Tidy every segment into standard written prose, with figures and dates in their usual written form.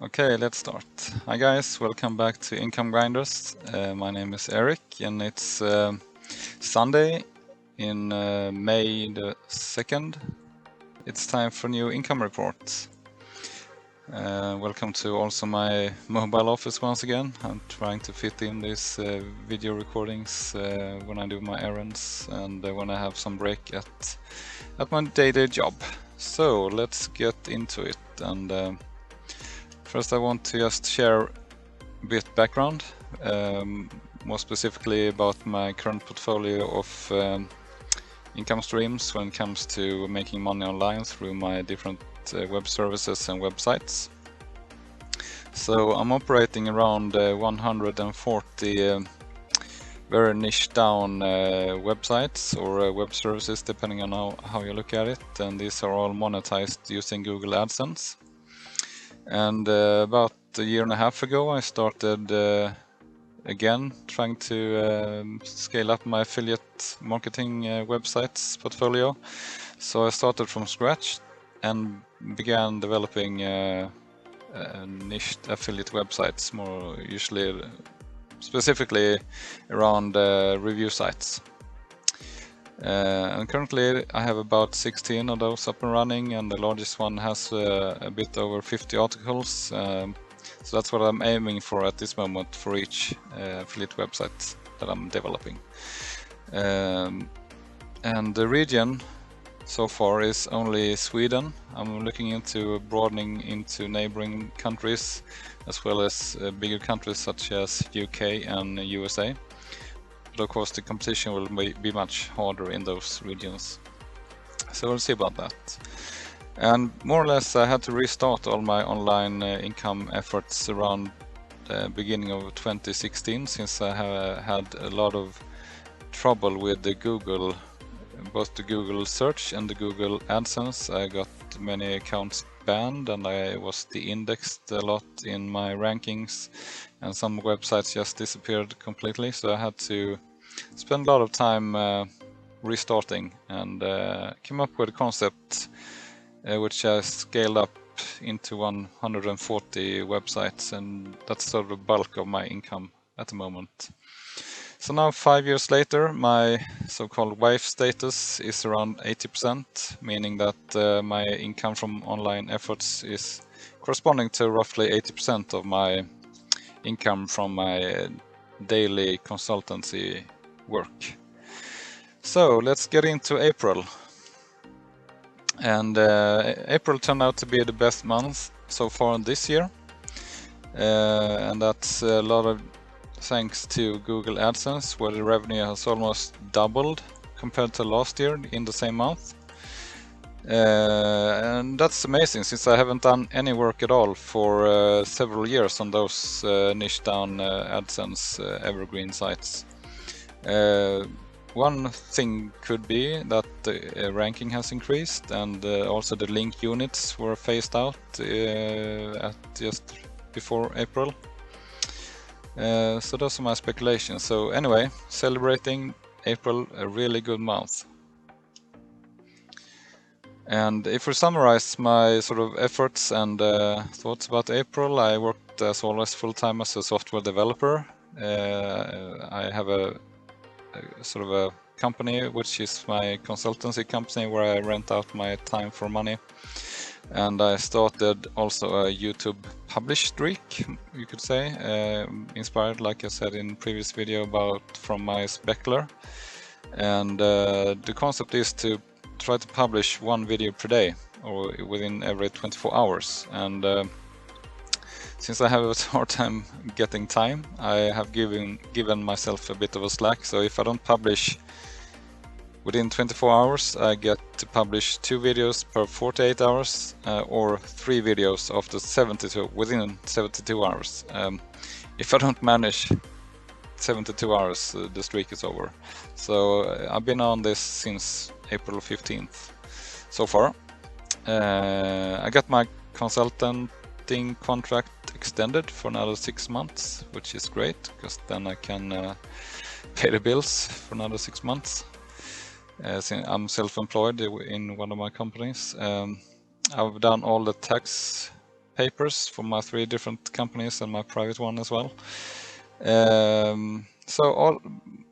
Okay, let's start. Hi guys, welcome back to Income Grinders. My name is Eric and it's Sunday in May the 2nd. It's time for new income reports. Welcome to also my mobile office once again. I'm trying to fit in these video recordings when I do my errands and when I have some break at my daily job. So let's get into it. And first I want to just share a bit background, more specifically about my current portfolio of income streams when it comes to making money online through my different web services and websites. So I'm operating around 140 very niche down websites or web services, depending on how you look at it, and these are all monetized using Google AdSense. And about a year and a half ago I started again trying to scale up my affiliate marketing websites portfolio. So I started from scratch and began developing niched affiliate websites, more usually specifically around review sites. And currently I have about 16 of those up and running, and the largest one has a bit over 50 articles. So that's what I'm aiming for at this moment for each affiliate website that I'm developing. And the region so far is only Sweden. I'm looking into broadening into neighboring countries as well as bigger countries such as UK and USA. But of course the competition will be much harder in those regions. So we'll see about that. And more or less I had to restart all my online income efforts around the beginning of 2016, since I have had a lot of trouble with the Google, both the Google search and the Google AdSense. I got many accounts banned and I was de-indexed a lot in my rankings, and some websites just disappeared completely. So I had to spend a lot of time restarting and came up with a concept which I scaled up into 140 websites, and that's sort of the bulk of my income at the moment. So now 5 years later, my so-called wife status is around 80%, meaning that my income from online efforts is corresponding to roughly 80% of my income from my daily consultancy work. So let's get into April. And April turned out to be the best month so far this year, and that's a lot of thanks to Google AdSense, where the revenue has almost doubled compared to last year in the same month. And that's amazing, since I haven't done any work at all for several years on those niche down AdSense evergreen sites. One thing could be that the ranking has increased, and also the link units were phased out at just before April. So those are my speculations. So anyway, celebrating April, a really good month. And if we summarize my sort of efforts and thoughts about April, I worked as always full-time as a software developer. I have a sort of a company which is my consultancy company, where I rent out my time for money. And I started also a YouTube publish streak, you could say, inspired, like I said in previous video, from my specular. And the concept is to try to publish one video per day, or within every 24 hours. And since I have a hard time getting time, I have given myself a bit of a slack. So if I don't publish within 24 hours, I get to publish 2 videos per 48 hours, or 3 videos within 72 hours. If I don't manage 72 hours, the streak is over. So I've been on this since April 15th so far. I got my consulting contract extended for another 6 months, which is great, because then I can pay the bills for another 6 months. Since I'm self-employed in one of my companies. I've done all the tax papers for my 3 different companies and my private one as well.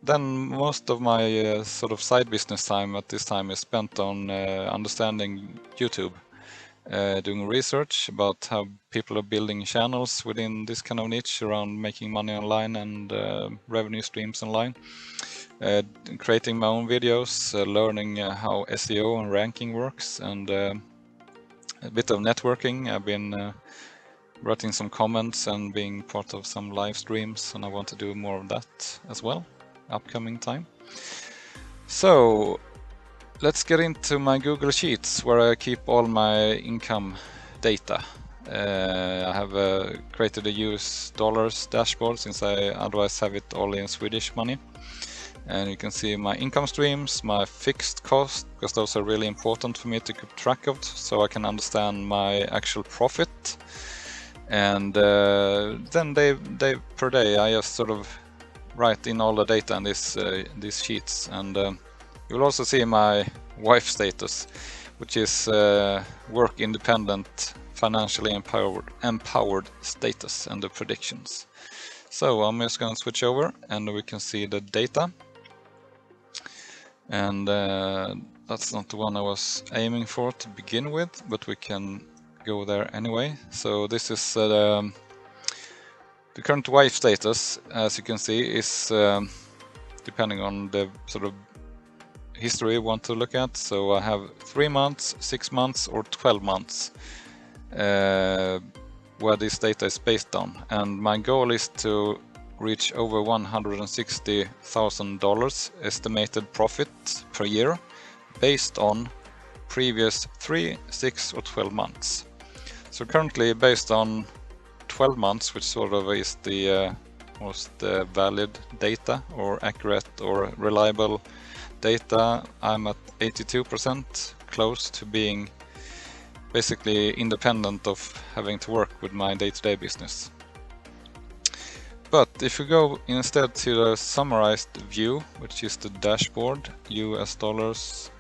Then most of my sort of side business time at this time is spent on understanding YouTube, doing research about how people are building channels within this kind of niche around making money online and revenue streams online, creating my own videos, learning how SEO and ranking works, and a bit of networking. I've been writing some comments and being part of some live streams, and I want to do more of that as well upcoming time. So let's get into my Google Sheets, where I keep all my income data. I have created a US dollars dashboard, since I otherwise have it all in Swedish money. And you can see my income streams, my fixed costs, because those are really important for me to keep track of, so I can understand my actual profit. And then per day I just sort of write in all the data in these sheets. And you'll also see my wife status, which is work independent, financially empowered status, and the predictions. So I'm just going to switch over and we can see the data. And that's not the one I was aiming for to begin with, but we can go there anyway. So this is the current wife status, as you can see, is depending on the sort of history you want to look at. So I have 3 months, 6 months, or 12 months where this data is based on. And my goal is to reach over $160,000 estimated profit per year based on previous 3, 6, or 12 months. So currently, based on 12 months, which sort of is the most valid data or accurate or reliable data, I'm at 82%, close to being basically independent of having to work with my day-to-day business. But if you go instead to the summarized view, which is the dashboard, US dollars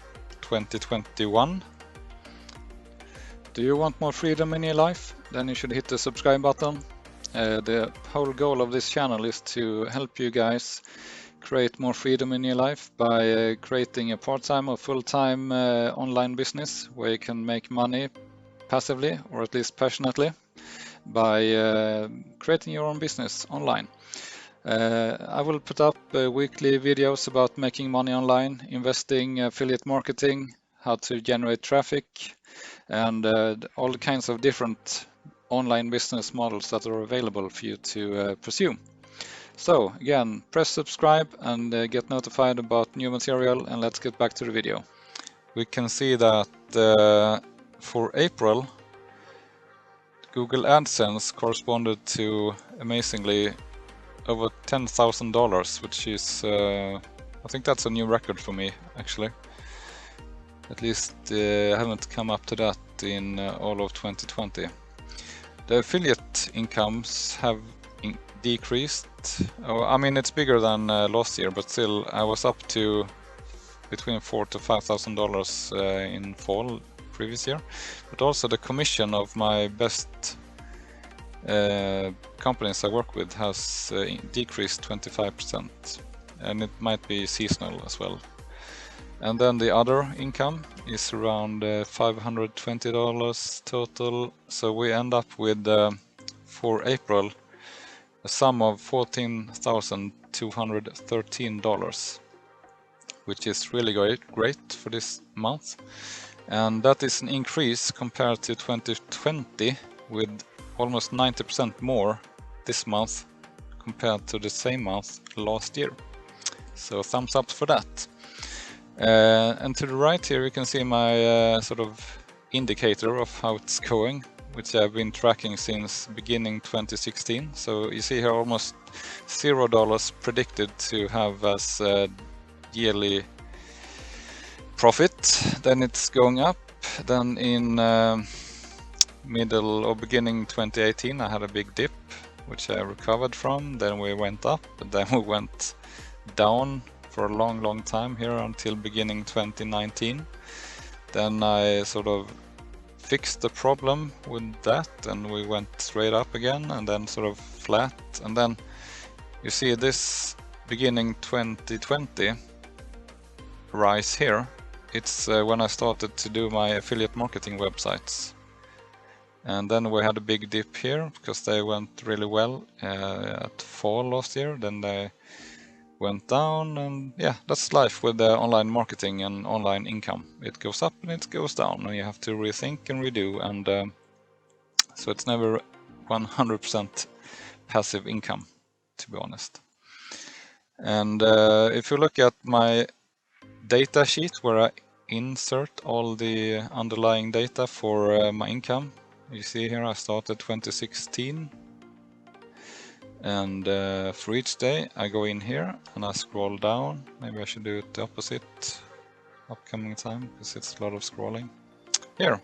2021. Do you want more freedom in your life? Then you should hit the subscribe button. The whole goal of this channel is to help you guys create more freedom in your life by creating a part-time or full-time online business where you can make money passively, or at least passionately, by creating your own business online. I will put up weekly videos about making money online, investing, affiliate marketing, how to generate traffic, and all kinds of different online business models that are available for you to pursue. So again, press subscribe and get notified about new material, and let's get back to the video. We can see that for April, Google AdSense corresponded to, amazingly, over $10,000, which is, I think that's a new record for me, actually. At least I haven't come up to that in all of 2020. The affiliate incomes have decreased. I mean, it's bigger than last year, but still I was up to between $4,000 to $5,000 in fall previous year. But also the commission of my best companies I work with has decreased 25%, and it might be seasonal as well. And then the other income is around $520 total. So we end up with, for April, a sum of $14,213, which is really great for this month. And that is an increase compared to 2020 with almost 90% more this month compared to the same month last year. So thumbs up for that. And to the right here you can see my sort of indicator of how it's going, which I've been tracking since beginning 2016. So you see here almost $0 predicted to have as yearly profit. Then it's going up. Then in middle or beginning 2018 I had a big dip, which I recovered from. Then we went up, and then we went down for a long time here until beginning 2019. Then I sort of fixed the problem with that, and we went straight up again and then sort of flat. And then you see this beginning 2020 rise here. It's when I started to do my affiliate marketing websites. And then we had a big dip here because they went really well at fall last year. Then they went down, and yeah, that's life with the online marketing and online income. It goes up and it goes down, and you have to rethink and redo, and so it's never 100% passive income, to be honest. And if you look at my data sheet where I insert all the underlying data for my income, you see here I started 2016, and for each day I go in here and I scroll down. Maybe I should do it the opposite upcoming time because it's a lot of scrolling. Here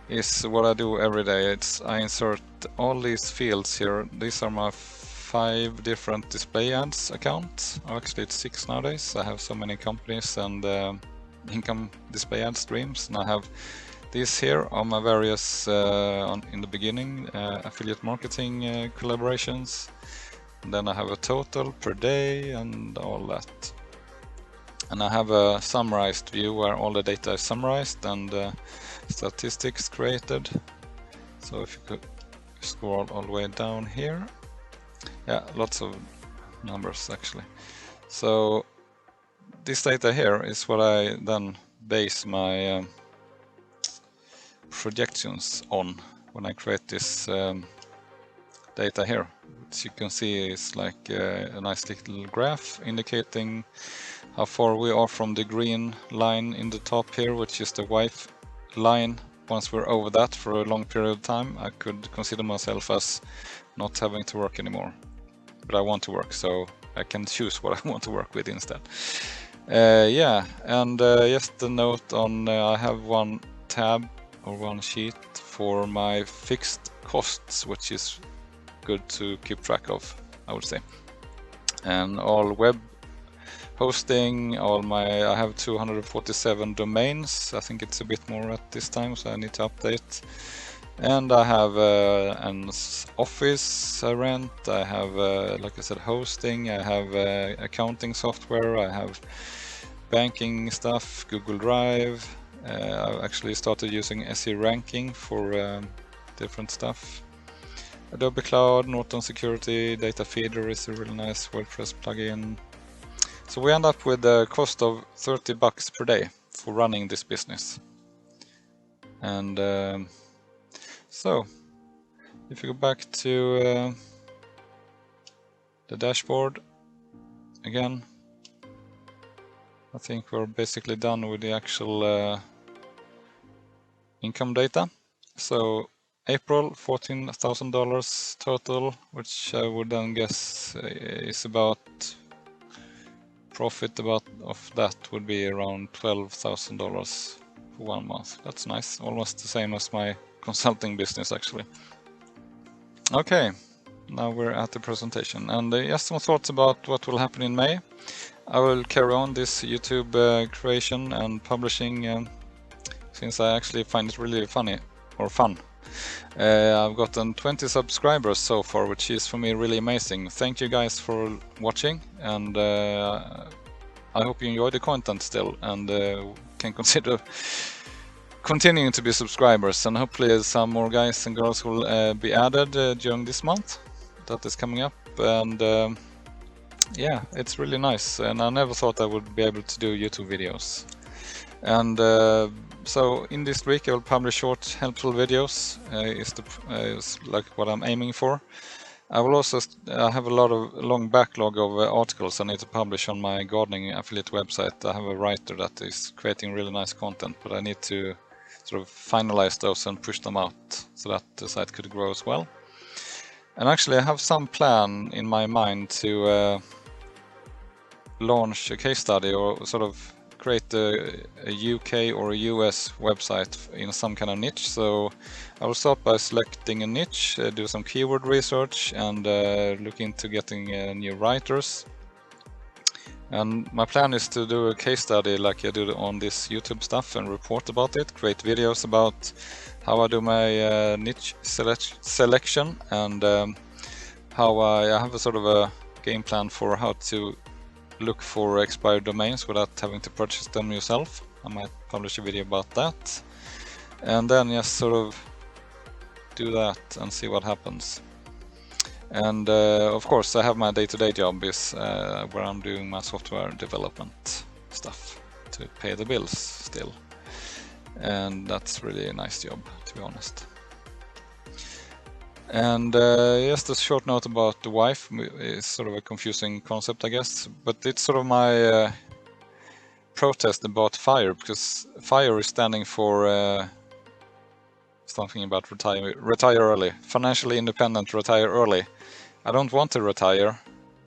is what I do every day. I insert all these fields here. These are my 5 different display ads accounts. Actually it's 6 nowadays. I have so many companies and income display ad streams, and I have these here are my various in the beginning affiliate marketing collaborations. And then I have a total per day and all that. And I have a summarized view where all the data is summarized and statistics created. So if you could scroll all the way down here, yeah, lots of numbers actually. So this data here is what I then base my projections on when I create this data here, which you can see is like a nice little graph indicating how far we are from the green line in the top here, which is the white line. Once we're over that for a long period of time, I could consider myself as not having to work anymore. But I want to work, so I can choose what I want to work with instead. Yeah, and just a note on I have one tab or one sheet for my fixed costs, which is good to keep track of, I would say. And all web hosting, I have 247 domains. I think it's a bit more at this time, so I need to update. And I have an office I rent, I have, like I said, hosting, I have accounting software, I have banking stuff, Google Drive. I've actually started using SE ranking for different stuff. Adobe Cloud, Norton Security, Data Feeder is a really nice WordPress plugin. So we end up with a cost of $30 per day for running this business. And so if you go back to the dashboard again, I think we're basically done with the actual income data. So April, $14,000 total, which I would then guess is about profit of that would be around $12,000 for 1 month. That's nice, almost the same as my consulting business actually. Okay, now we're at the presentation, and just some thoughts about what will happen in May. I will carry on this YouTube creation and publishing since I actually find it really funny or fun. I've gotten 20 subscribers so far, which is for me really amazing. Thank you guys for watching, and I hope you enjoy the content still and can consider continuing to be subscribers, and hopefully some more guys and girls will be added during this month that is coming up. And yeah, it's really nice, and I never thought I would be able to do YouTube videos. And so in this week I will publish short helpful videos, is like what I'm aiming for. I will also have a long backlog of articles I need to publish on my gardening affiliate website. I have a writer that is creating really nice content, but I need to sort of finalize those and push them out so that the site could grow as well. And actually I have some plan in my mind to launch a case study or sort of create a UK or a US website in some kind of niche. So I will start by selecting a niche, do some keyword research, and look into getting new writers. And my plan is to do a case study like I do on this YouTube stuff and report about it, create videos about how I do my niche selection, and how I have a sort of a game plan for how to look for expired domains without having to purchase them yourself. I might publish a video about that, and then just sort of do that and see what happens. And of course I have my day-to-day job is where I'm doing my software development stuff to pay the bills still, and that's really a nice job, to be honest. And just a short note about the wife. It's sort of a confusing concept, I guess, but it's sort of my protest about FIRE, because FIRE is standing for something about retire early, financially independent, retire early. I don't want to retire.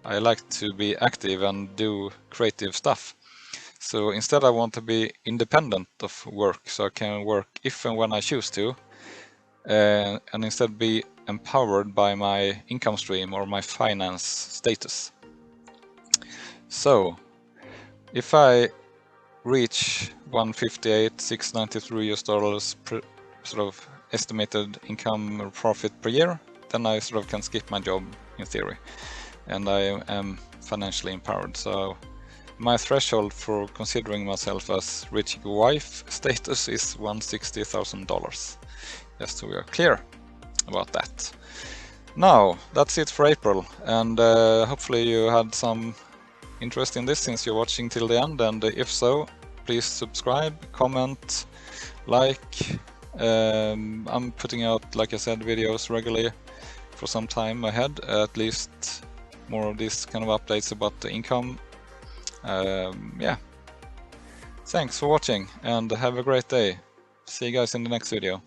I like to be active and do creative stuff. So instead I want to be independent of work, so I can work if and when I choose to, and instead be empowered by my income stream or my finance status. So if I reach $158,693 per sort of estimated income or profit per year, then I sort of can skip my job in theory, and I am financially empowered. So my threshold for considering myself as reaching wife status is $160,000. Just so we are clear about that. Now, that's it for April, and hopefully you had some interest in this since you're watching till the end, and if so, please subscribe, comment, like. I'm putting out, like I said, videos regularly for some time ahead, at least more of these kind of updates about the income. Yeah. Thanks for watching and have a great day. See you guys in the next video.